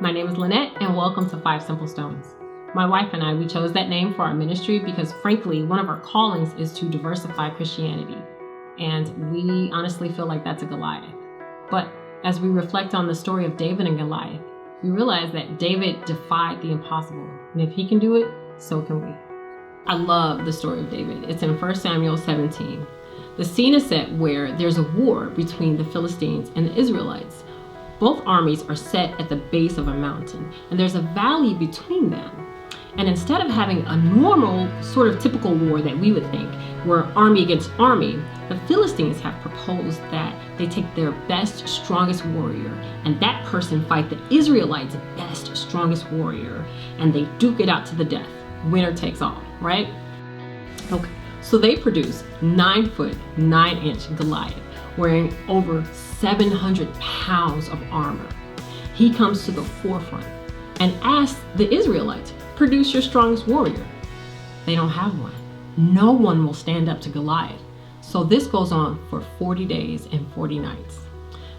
My name is Lynette, and welcome to 5 Simple Stones. My wife and I, we chose that name for our ministry because, frankly, one of our callings is to diversify Christianity. And we honestly feel like that's a Goliath. But as we reflect on the story of David and Goliath, we realize that David defied the impossible. And if he can do it, so can we. I love the story of David. It's in 1 Samuel 17. The scene is set where there's a war between the Philistines and the Israelites. Both armies are set at the base of a mountain, and there's a valley between them. And instead of having a normal, sort of typical war that we would think, where army against army, the Philistines have proposed that they take their best, strongest warrior, and that person fight the Israelites' best, strongest warrior, and they duke it out to the death. Winner takes all, right? Okay, so they produce 9-foot, 9-inch Goliath, wearing over 700 pounds of armor. He comes to the forefront and asks the Israelites, produce your strongest warrior. They don't have one. No one will stand up to Goliath. So this goes on for 40 days and 40 nights.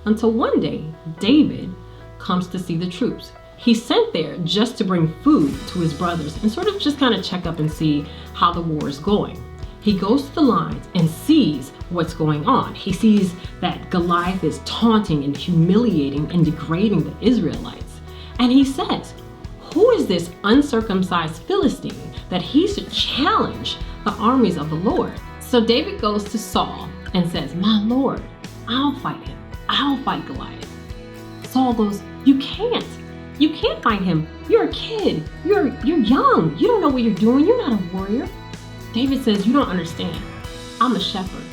Until one day, David comes to see the troops. He's sent there just to bring food to his brothers and sort of just kind of check up and see how the war is going. He goes to the lines and sees what's going on. He sees that Goliath is taunting and humiliating and degrading the Israelites. And he says, who is this uncircumcised Philistine that he should challenge the armies of the Lord? So David goes to Saul and says, my Lord, I'll fight him. I'll fight Goliath. Saul goes, you can't fight him. You're a kid. You're young. You don't know what you're doing. You're not a warrior. David says, you don't understand. I'm a shepherd.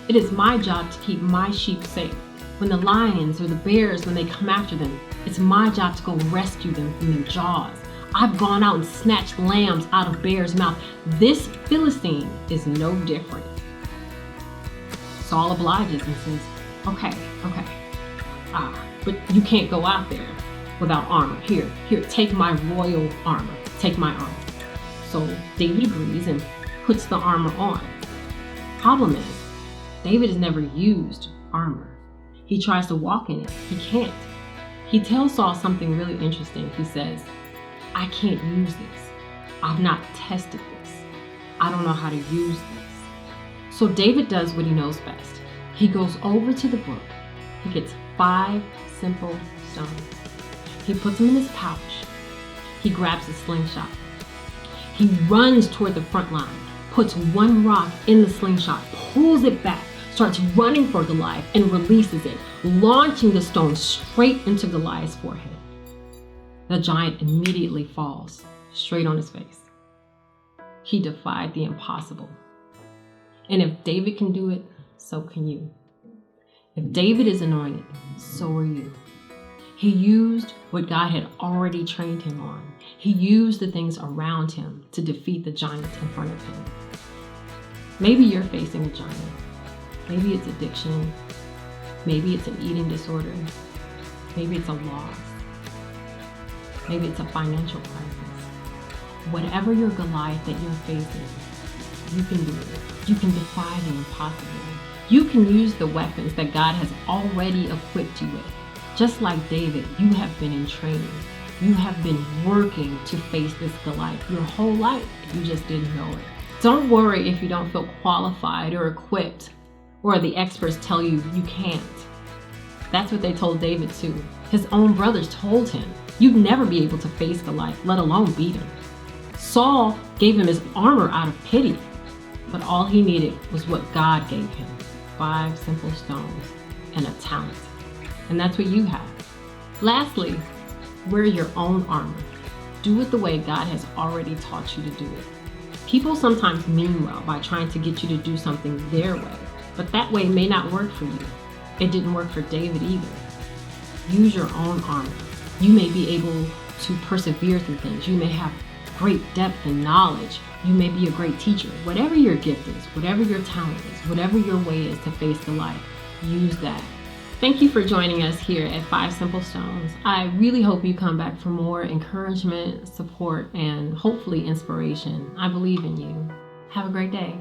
It is my job to keep my sheep safe. When the lions or the bears, when they come after them, it's my job to go rescue them from their jaws. I've gone out and snatched lambs out of bears' mouth. This Philistine is no different. Saul obliges and says, okay. But you can't go out there without armor. Here, take my royal armor. Take my armor. So David agrees and puts the armor on. Problem is, David has never used armor. He tries to walk in it. He can't. He tells Saul something really interesting. He says, I can't use this. I've not tested this. I don't know how to use this. So David does what he knows best. He goes over to the brook. He gets 5 simple stones. He puts them in his pouch. He grabs a slingshot. He runs toward the front line, puts one rock in the slingshot, pulls it back, starts running for Goliath and releases it, launching the stone straight into Goliath's forehead. The giant immediately falls straight on his face. He defied the impossible. And if David can do it, so can you. If David is anointed, so are you. He used what God had already trained him on. He used the things around him to defeat the giant in front of him. Maybe you're facing a giant. Maybe it's addiction. Maybe it's an eating disorder. Maybe it's a loss. Maybe it's a financial crisis. Whatever your Goliath that you're facing, you can do it. You can defy the impossible. You can use the weapons that God has already equipped you with. Just like David, you have been in training. You have been working to face this Goliath your whole life. You just didn't know it. Don't worry if you don't feel qualified or equipped, or the experts tell you you can't. That's what they told David too. His own brothers told him, you'd never be able to face Goliath, let alone beat him. Saul gave him his armor out of pity, but all he needed was what God gave him, 5 simple stones and a talent. And that's what you have. Lastly, wear your own armor. Do it the way God has already taught you to do it. People sometimes mean well by trying to get you to do something their way, but that way may not work for you. It didn't work for David either. Use your own armor. You may be able to persevere through things. You may have great depth and knowledge. You may be a great teacher. Whatever your gift is, whatever your talent is, whatever your way is to face Goliath, use that. Thank you for joining us here at 5 Simple Stones. I really hope you come back for more encouragement, support, and hopefully inspiration. I believe in you. Have a great day.